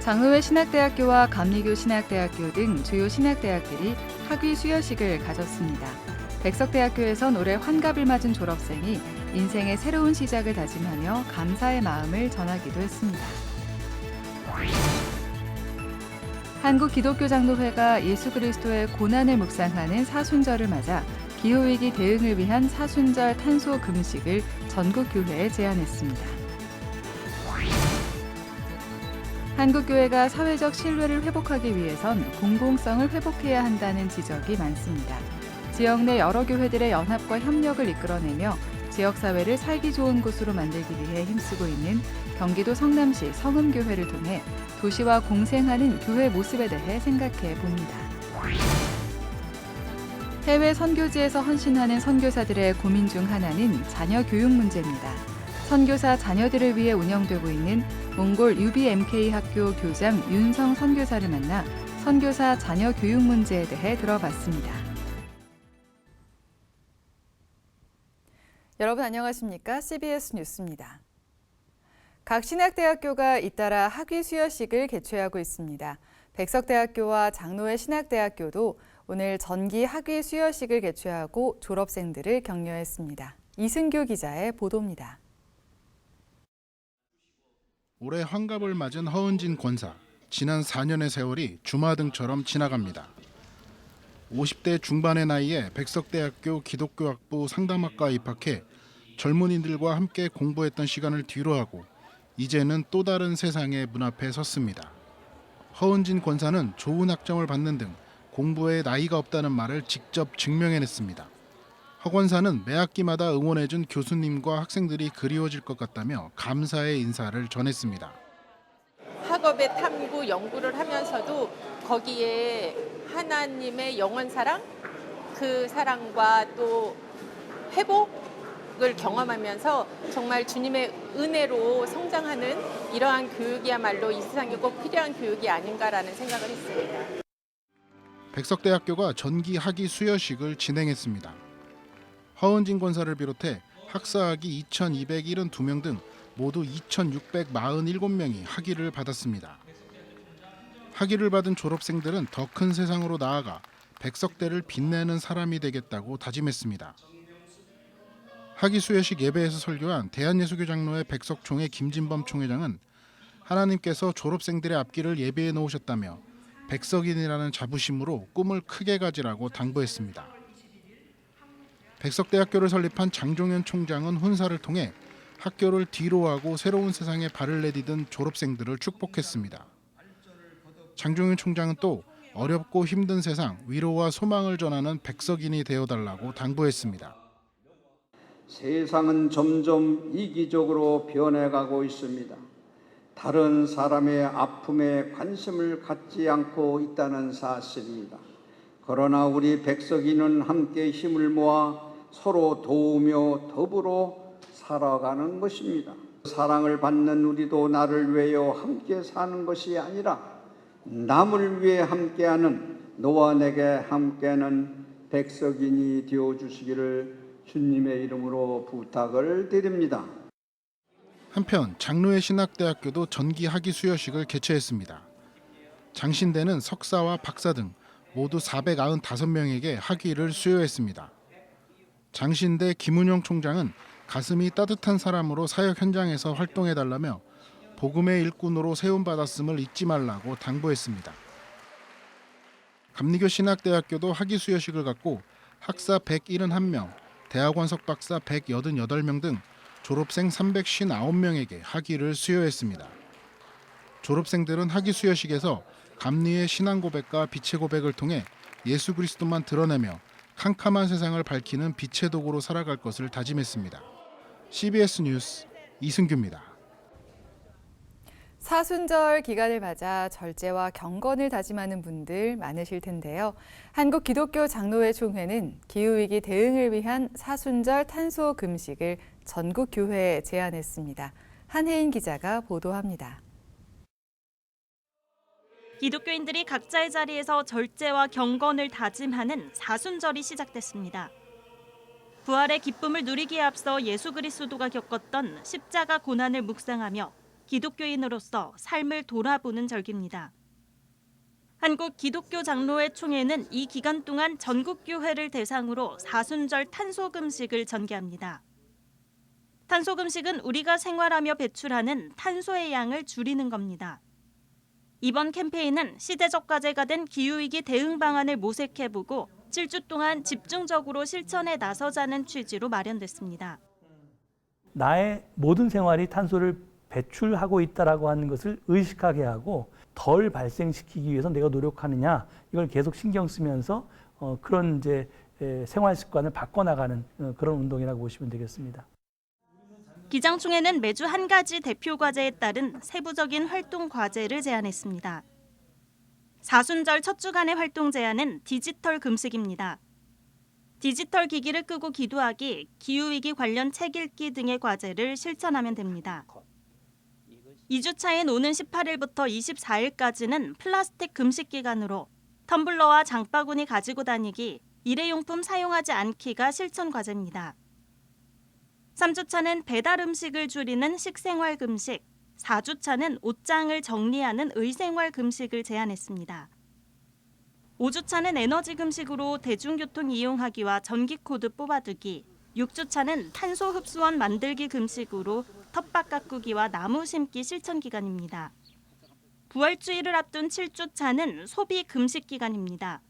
장로회 신학대학교와 감리교 신학대학교 등 주요 신학대학들이 학위 수여식을 가졌습니다. 백석대학교에선 올해 환갑을 맞은 졸업생이 인생의 새로운 시작을 다짐하며 감사의 마음을 전하기도 했습니다. 한국기독교장로회가 예수 그리스도의 고난을 묵상하는 사순절을 맞아 기후위기 대응을 위한 사순절 탄소 금식을 전국 교회에 제안했습니다. 한국교회가 사회적 신뢰를 회복하기 위해선 공공성을 회복해야 한다는 지적이 많습니다. 지역 내 여러 교회들의 연합과 협력을 이끌어내며 지역사회를 살기 좋은 곳으로 만들기 위해 힘쓰고 있는 경기도 성남시 성음교회를 통해 도시와 공생하는 교회 모습에 대해 생각해 봅니다. 해외 선교지에서 헌신하는 선교사들의 고민 중 하나는 자녀 교육 문제입니다. 선교사 자녀들을 위해 운영되고 있는 몽골 UBMK 학교 교장 윤성 선교사를 만나 선교사 자녀 교육 문제에 대해 들어봤습니다. 여러분 안녕하십니까? CBS 뉴스입니다. 각 신학대학교가 잇따라 학위 수여식을 개최하고 있습니다. 백석대학교와 장로회 신학대학교도 오늘 전기 학위 수여식을 개최하고 졸업생들을 격려했습니다. 이승규 기자의 보도입니다. 올해 환갑을 맞은 허은진 권사. 지난 4년의 세월이 주마등처럼 지나갑니다. 50대 중반의 나이에 백석대학교 기독교학부 상담학과 입학해 젊은이들과 함께 공부했던 시간을 뒤로하고 이제는 또 다른 세상의 문 앞에 섰습니다. 허은진 권사는 좋은 학점을 받는 등 공부에 나이가 없다는 말을 직접 증명해냈습니다. 허 권사는 매 학기마다 응원해준 교수님과 학생들이 그리워질 것 같다며 감사의 인사를 전했습니다. 학업의 탐구, 연구를 하면서도 거기에 하나님의 영원 사랑, 그 사랑과 또 회복을 경험하면서 정말 주님의 은혜로 성장하는 이러한 교육이야말로 이 세상에 꼭 필요한 교육이 아닌가라는 생각을 했습니다. 백석대학교가 전기 학위 수여식을 진행했습니다. 허은진 권사를 비롯해 학사학위 2,272명 등 모두 2,647명이 학위를 받았습니다. 학위를 받은 졸업생들은 더 큰 세상으로 나아가 백석대를 빛내는 사람이 되겠다고 다짐했습니다. 학위 수여식 예배에서 설교한 대한예수교장로회 백석총회 김진범 총회장은 하나님께서 졸업생들의 앞길을 예비해 놓으셨다며 백석인이라는 자부심으로 꿈을 크게 가지라고 당부했습니다. 백석대학교를 설립한 장종현 총장은 훈사를 통해 학교를 뒤로하고 새로운 세상에 발을 내디딘 졸업생들을 축복했습니다. 장종현 총장은 또 어렵고 힘든 세상, 위로와 소망을 전하는 백석인이 되어달라고 당부했습니다. 세상은 점점 이기적으로 변해가고 있습니다. 다른 사람의 아픔에 관심을 갖지 않고 있다는 사실입니다. 그러나 우리 백석인은 함께 힘을 모아 서로 도우며 더불어 살아가는 것입니다. 사랑을 받는 우리도 나를 위하여 함께 사는 것이 아니라 남을 위해 함께하는 너와 내게 함께하는 백석인이 되어주시기를 주님의 이름으로 부탁을 드립니다. 한편 장로회 신학대학교도 전기 학위 수여식을 개최했습니다. 장신대는 석사와 박사 등 모두 495명에게 학위를 수여했습니다. 장신대 김은영 총장은 가슴이 따뜻한 사람으로 사역 현장에서 활동해달라며 복음의 일꾼으로 세움받았음을 잊지 말라고 당부했습니다. 감리교 신학대학교도 학위 수여식을 갖고 학사 171명, 대학원 석박사 188명 등 졸업생 359명에게 학위를 수여했습니다. 졸업생들은 학위 수여식에서 감리의 신앙 고백과 빛의 고백을 통해 예수 그리스도만 드러내며 캄캄한 세상을 밝히는 빛의 도구로 살아갈 것을 다짐했습니다. CBS 뉴스 이승규입니다. 사순절 기간을 맞아 절제와 경건을 다짐하는 분들 많으실 텐데요. 한국기독교장로회 총회는 기후위기 대응을 위한 사순절 탄소 금식을 전국 교회에 제안했습니다. 한혜인 기자가 보도합니다. 기독교인들이 각자의 자리에서 절제와 경건을 다짐하는 사순절이 시작됐습니다. 부활의 기쁨을 누리기에 앞서 예수 그리스도가 겪었던 십자가 고난을 묵상하며 기독교인으로서 삶을 돌아보는 절기입니다. 한국 기독교 장로회 총회는 이 기간 동안 전국 교회를 대상으로 사순절 탄소금식을 전개합니다. 탄소금식은 우리가 생활하며 배출하는 탄소의 양을 줄이는 겁니다. 이번 캠페인은 시대적 과제가 된 기후위기 대응 방안을 모색해보고 7주 동안 집중적으로 실천에 나서자는 취지로 마련됐습니다. 나의 모든 생활이 탄소를 배출하고 있다라고 하는 것을 의식하게 하고 덜 발생시키기 위해서 내가 노력하느냐 이걸 계속 신경 쓰면서 그런 이제 생활 습관을 바꿔나가는 그런 운동이라고 보시면 되겠습니다. 기장총회는 매주 한 가지 대표 과제에 따른 세부적인 활동 과제를 제안했습니다. 사순절 첫 주간의 활동 제안은 디지털 금식입니다. 디지털 기기를 끄고 기도하기, 기후위기 관련 책 읽기 등의 과제를 실천하면 됩니다. 2주차인 오는 18일부터 24일까지는 플라스틱 금식 기간으로 텀블러와 장바구니 가지고 다니기, 일회용품 사용하지 않기가 실천 과제입니다. 3주차는 배달 음식을 줄이는 식생활 금식, 4주차는 옷장을 정리하는 의생활 금식을 제안했습니다. 5주차는 에너지 금식으로 대중교통 이용하기와 전기 코드 뽑아두기, 6주차는 탄소 흡수원 만들기 금식으로 텃밭 가꾸기와 나무 심기 실천 기간입니다. 부활주의를 앞둔 7주차는 소비 금식 기간입니다.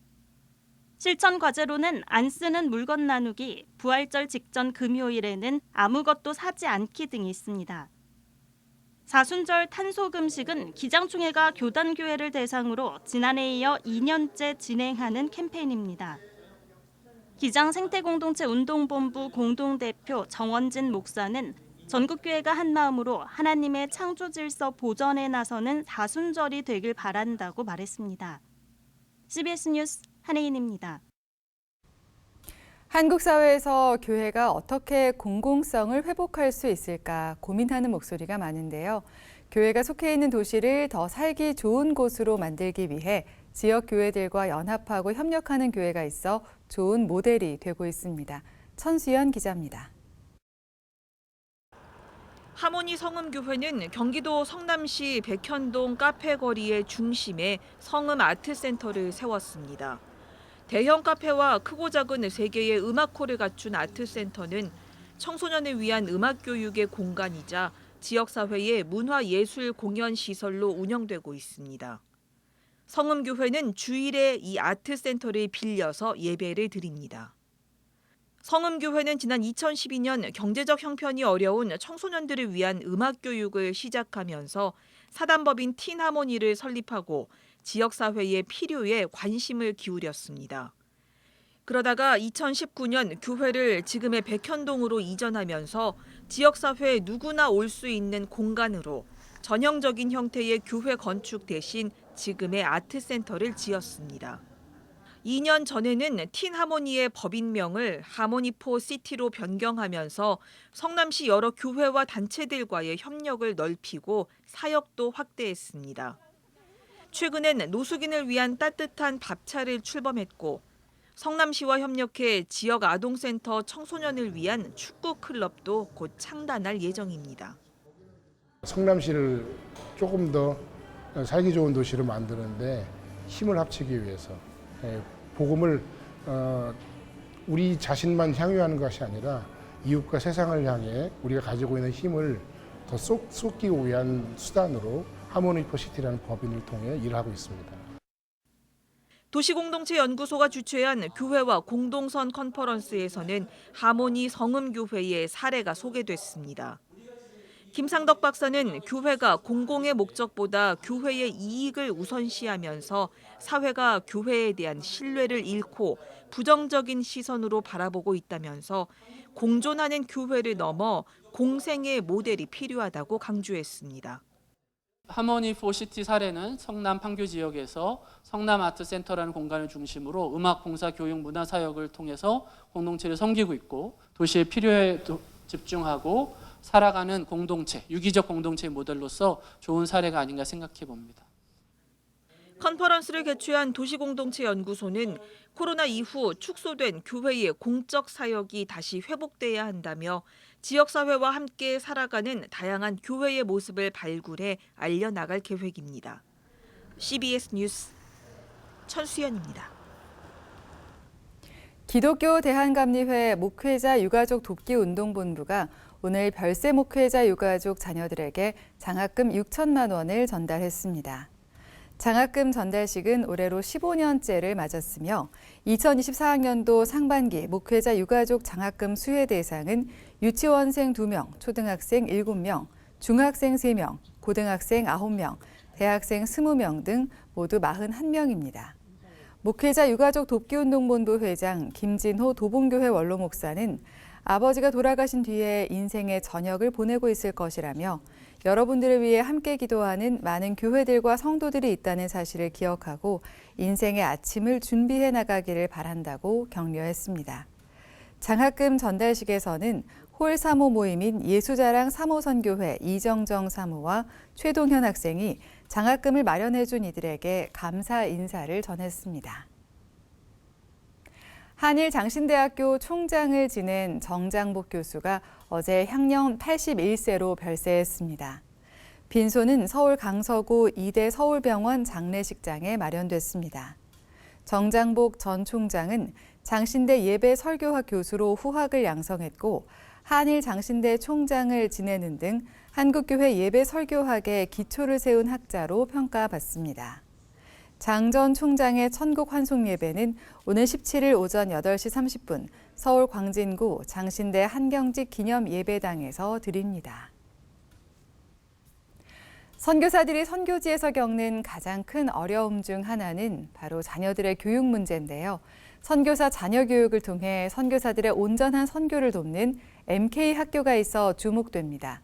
실천 과제로는 안 쓰는 물건 나누기, 부활절 직전 금요일에는 아무것도 사지 않기 등이 있습니다. 사순절 탄소 금식은 기장총회가 교단교회를 대상으로 지난해에 이어 2년째 진행하는 캠페인입니다. 기장생태공동체 운동본부 공동대표 정원진 목사는 전국교회가 한마음으로 하나님의 창조질서 보전에 나서는 사순절이 되길 바란다고 말했습니다. CBS 뉴스 한혜인입니다. 한국 사회에서 교회가 어떻게 공공성을 회복할 수 있을까 고민하는 목소리가 많은데요. 교회가 속해 있는 도시를 더 살기 좋은 곳으로 만들기 위해 지역 교회들과 연합하고 협력하는 교회가 있어 좋은 모델이 되고 있습니다. 천수연 기자입니다. 하모니 성음교회는 경기도 성남시 백현동 카페거리의 중심에 성음 아트센터를 세웠습니다. 대형 카페와 크고 작은 3개의 음악홀을 갖춘 아트센터는 청소년을 위한 음악교육의 공간이자 지역사회의 문화예술 공연 시설로 운영되고 있습니다. 성음교회는 주일에 이 아트센터를 빌려서 예배를 드립니다. 성음교회는 지난 2012년 경제적 형편이 어려운 청소년들을 위한 음악교육을 시작하면서 사단법인 틴하모니를 설립하고 지역사회의 필요에 관심을 기울였습니다. 그러다가 2019년 교회를 지금의 백현동으로 이전하면서 지역사회에 누구나 올 수 있는 공간으로 전형적인 형태의 교회 건축 대신 지금의 아트센터를 지었습니다. 2년 전에는 틴하모니의 법인명을 하모니포 시티로 변경하면서 성남시 여러 교회와 단체들과의 협력을 넓히고 사역도 확대했습니다. 최근엔 노숙인을 위한 따뜻한 밥차를 출범했고 성남시와 협력해 지역 아동센터 청소년을 위한 축구 클럽도 곧 창단할 예정입니다. 성남시를 조금 더 살기 좋은 도시로 만드는데 힘을 합치기 위해서 복음을 우리 자신만 향유하는 것이 아니라 이웃과 세상을 향해 우리가 가지고 있는 힘을 더 쏟기 위한 수단으로 하모니포 시티라는 법인을 통해 일하고 있습니다. 도시공동체 연구소가 주최한 교회와 공동선 컨퍼런스에서는 하모니 성음교회의 사례가 소개됐습니다. 김상덕 박사는 교회가 공공의 목적보다 교회의 이익을 우선시하면서 사회가 교회에 대한 신뢰를 잃고 부정적인 시선으로 바라보고 있다면서 공존하는 교회를 넘어 공생의 모델이 필요하다고 강조했습니다. 하모니 포시티 사례는 성남 판교 지역에서 성남 아트센터라는 공간을 중심으로 음악, 봉사, 교육, 문화 사역을 통해서 공동체를 섬기고 있고 도시의 필요에 집중하고 살아가는 공동체, 유기적 공동체의 모델로서 좋은 사례가 아닌가 생각해 봅니다. 컨퍼런스를 개최한 도시공동체 연구소는 코로나 이후 축소된 교회의 공적 사역이 다시 회복돼야 한다며 지역사회와 함께 살아가는 다양한 교회의 모습을 발굴해 알려나갈 계획입니다. CBS 뉴스 천수연입니다. 기독교 대한감리회 목회자 유가족 돕기운동본부가 오늘 별세 목회자 유가족 자녀들에게 장학금 6천만 원을 전달했습니다. 장학금 전달식은 올해로 15년째를 맞았으며 2024학년도 상반기 목회자 유가족 장학금 수혜 대상은 유치원생 2명, 초등학생 7명, 중학생 3명, 고등학생 9명, 대학생 20명 등 모두 41명입니다. 목회자 유가족 돕기운동본부 회장 김진호 도봉교회 원로 목사는 아버지가 돌아가신 뒤에 인생의 저녁을 보내고 있을 것이라며 여러분들을 위해 함께 기도하는 많은 교회들과 성도들이 있다는 사실을 기억하고 인생의 아침을 준비해 나가기를 바란다고 격려했습니다. 장학금 전달식에서는 홀 사모 모임인 예수자랑 사모선교회 이정정 사모와 최동현 학생이 장학금을 마련해준 이들에게 감사 인사를 전했습니다. 한일장신대학교 총장을 지낸 정장복 교수가 어제 향년 81세로 별세했습니다. 빈소는 서울 강서구 이대 서울병원 장례식장에 마련됐습니다. 정장복 전 총장은 장신대 예배 설교학 교수로 후학을 양성했고 한일장신대 총장을 지내는 등 한국교회 예배 설교학의 기초를 세운 학자로 평가받습니다. 장 전 총장의 천국 환송 예배는 오늘 17일 오전 8시 30분 서울 광진구 장신대 한경직 기념 예배당에서 드립니다. 선교사들이 선교지에서 겪는 가장 큰 어려움 중 하나는 바로 자녀들의 교육 문제인데요. 선교사 자녀 교육을 통해 선교사들의 온전한 선교를 돕는 MK 학교가 있어 주목됩니다.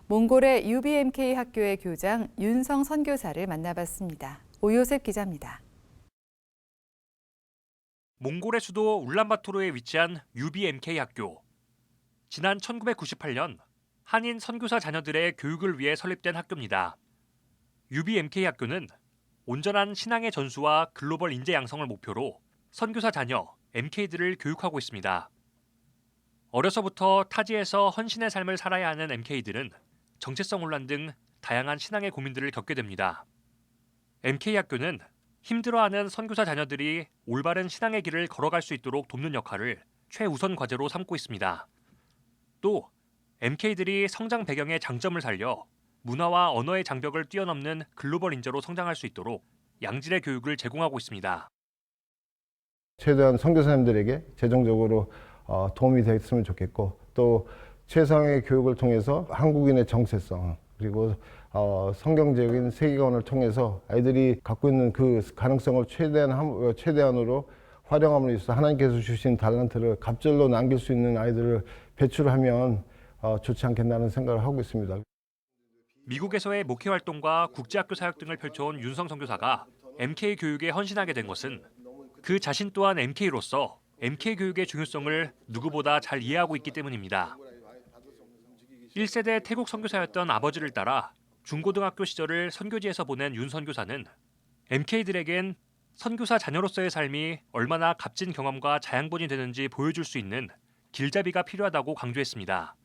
몽골의 UBMK 학교의 교장 윤성 선교사를 만나봤습니다. 오요셉 기자입니다. 몽골의 수도 울란바토르에 위치한 UBMK 학교. 지난 1998년 한인 선교사 자녀들의 교육을 위해 설립된 학교입니다. UBMK 학교는 온전한 신앙의 전수와 글로벌 인재 양성을 목표로 선교사 자녀 MK들을 교육하고 있습니다. 어려서부터 타지에서 헌신의 삶을 살아야 하는 MK들은 정체성 혼란 등 다양한 신앙의 고민들을 겪게 됩니다. MK 학교는 힘들어하는 선교사 자녀들이 올바른 신앙의 길을 걸어갈 수 있도록 돕는 역할을 최우선 과제로 삼고 있습니다. 또 MK들이 성장 배경의 장점을 살려 문화와 언어의 장벽을 뛰어넘는 글로벌 인재로 성장할 수 있도록 양질의 교육을 제공하고 있습니다. 최대한 선교사님들에게 재정적으로 도움이 됐으면 좋겠고 또 최상의 교육을 통해서 한국인의 정체성 그리고 성경적인 세계관을 통해서 아이들이 갖고 있는 그 가능성을 최대한으로 활용함으로 있어 하나님께서 주신 달란트를 갑절로 남길 수 있는 아이들을 배출하면 좋지 않겠나는 생각을 하고 있습니다. 미국에서의 목회 활동과 국제학교 사역 등을 펼쳐온 윤성 선교사가 MK 교육에 헌신하게 된 것은 그 자신 또한 MK로서 MK 교육의 중요성을 누구보다 잘 이해하고 있기 때문입니다. 1세대 태국 선교사였던 아버지를 따라 중고등학교 시절을 선교지에서 보낸 윤 선교사는 MK들에겐 선교사 자녀로서의 삶이 얼마나 값진 경험과 자양분이 되는지 보여줄 수 있는 길잡이가 필요하다고 강조했습니다.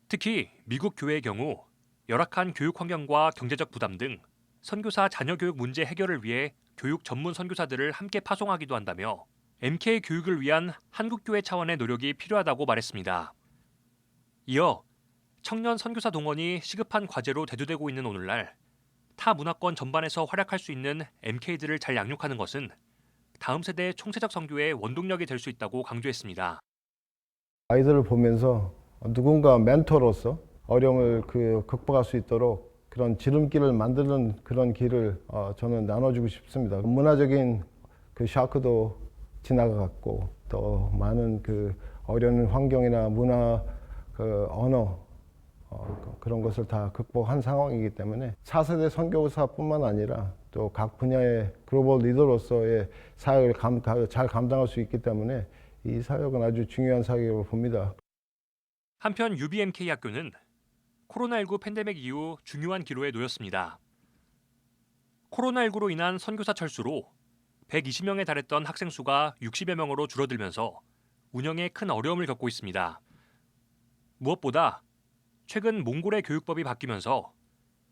특히 미국 교회의 경우 열악한 교육 환경과 경제적 부담 등 선교사 자녀 교육 문제 해결을 위해 교육 전문 선교사들을 함께 파송하기도 한다며 MK 교육을 위한 한국교회 차원의 노력이 필요하다고 말했습니다. 이어 청년 선교사 동원이 시급한 과제로 대두되고 있는 오늘날 타 문화권 전반에서 활약할 수 있는 MK들을 잘 양육하는 것은 다음 세대 총체적 선교의 원동력이 될 수 있다고 강조했습니다. 아이들을 보면서 누군가 멘토로서 어려움을 극복할 수 있도록 그런 지름길을 만드는 그런 길을 저는 나눠주고 싶습니다. 문화적인 그 샤크도 지나갔고 또 많은 그 어려운 환경이나 문화, 언어 그런 것을 다 극복한 상황이기 때문에 4세대 선교사뿐만 아니라 또 각 분야의 글로벌 리더로서의 사역을 잘 감당할 수 있기 때문에 이 사역은 아주 중요한 사역으로 봅니다. 한편 UBMK 학교는 코로나19 팬데믹 이후 중요한 기로에 놓였습니다. 코로나19로 인한 선교사 철수로 120명에 달했던 학생 수가 60여 명으로 줄어들면서 운영에 큰 어려움을 겪고 있습니다. 무엇보다 최근 몽골의 교육법이 바뀌면서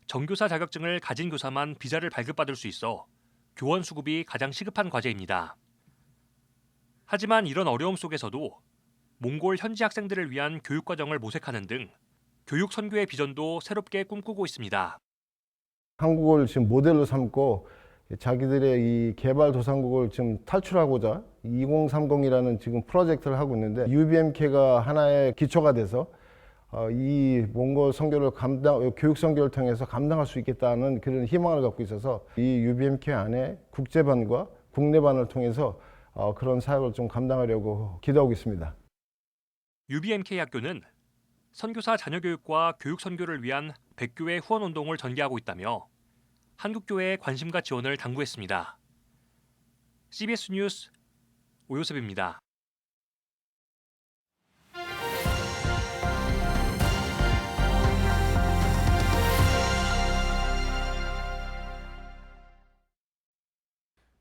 정교사 자격증을 가진 교사만 비자를 발급받을 수 있어 교원 수급이 가장 시급한 과제입니다. 하지만 이런 어려움 속에서도 몽골 현지 학생들을 위한 교육 과정을 모색하는 등 교육 선교의 비전도 새롭게 꿈꾸고 있습니다. 한국을 지금 모델로 삼고 자기들의 이 개발도상국을 지금 탈출하고자 2030이라는 지금 프로젝트를 하고 있는데 UBMK가 하나의 기초가 돼서 이 몽골 선교를 교육 선교를 통해서 감당할 수 있겠다는 그런 희망을 갖고 있어서 이 UBMK 안에 국제반과 국내반을 통해서 그런 사역을 좀 감당하려고 기도하고 있습니다. UBMK 학교는 선교사 자녀 교육과 교육 선교를 위한 백교회 후원 운동을 전개하고 있다며 한국교회의 관심과 지원을 당부했습니다. CBS 뉴스 오요셉입니다.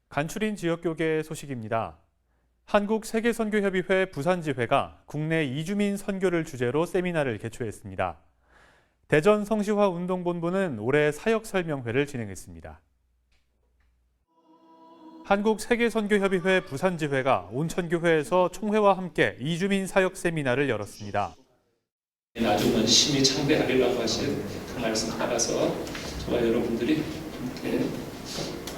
간추린 지역교계 소식입니다. 한국세계선교협의회 부산지회가 국내 이주민 선교를 주제로 세미나를 개최했습니다. 대전 성시화운동본부는 올해 사역설명회를 진행했습니다. 한국세계선교협의회 부산지회가 온천교회에서 총회와 함께 이주민 사역 세미나를 열었습니다. 나중은 심히 창대하리라고 하신 그 말씀 따라서 저와 여러분들이 함께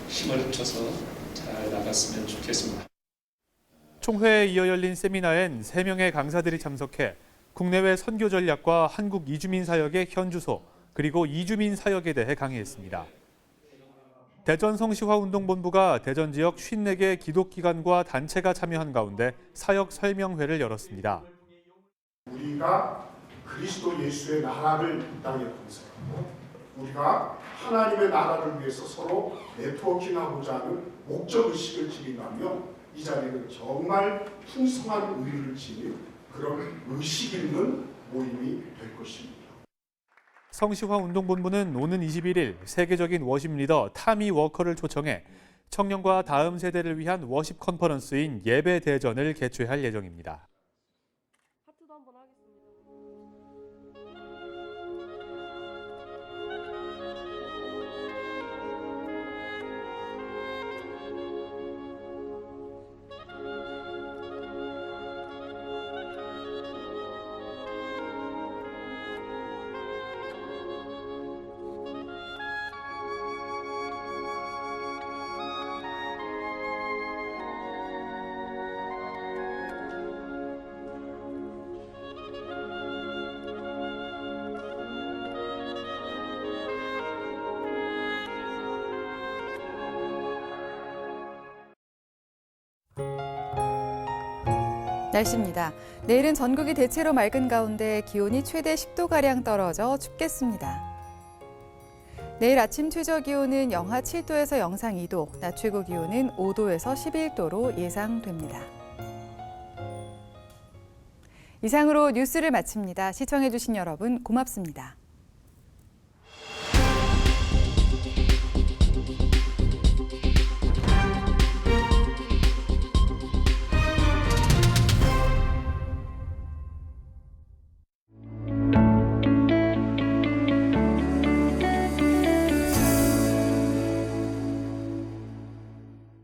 힘을 합쳐서 잘 나갔으면 좋겠습니다. 총회에 이어 열린 세미나엔 3명의 강사들이 참석해 국내외 선교 전략과 한국 이주민 사역의 현주소, 그리고 이주민 사역에 대해 강의했습니다. 대전 성시화운동본부가 대전 지역 54개 기독기관과 단체가 참여한 가운데 사역 설명회를 열었습니다. 우리가 그리스도 예수의 나라를 이 땅에 건설하고 우리가 하나님의 나라를 위해서 서로 네트워킹하고자 하는 목적의식을 지닌다면 이 자리는 정말 풍성한 의의를 지닌 그런 의식 있는 모임이 될 것입니다. 성시화운동본부는 오는 21일 세계적인 워십 리더 타미 워커를 초청해 청년과 다음 세대를 위한 워십 컨퍼런스인 예배 대전을 개최할 예정입니다. 날씨입니다. 내일은 전국이 대체로 맑은 가운데 기온이 최대 10도가량 떨어져 춥겠습니다. 내일 아침 최저 기온은 영하 7도에서 영상 2도, 낮 최고 기온은 5도에서 11도로 예상됩니다. 이상으로 뉴스를 마칩니다. 시청해주신 여러분 고맙습니다.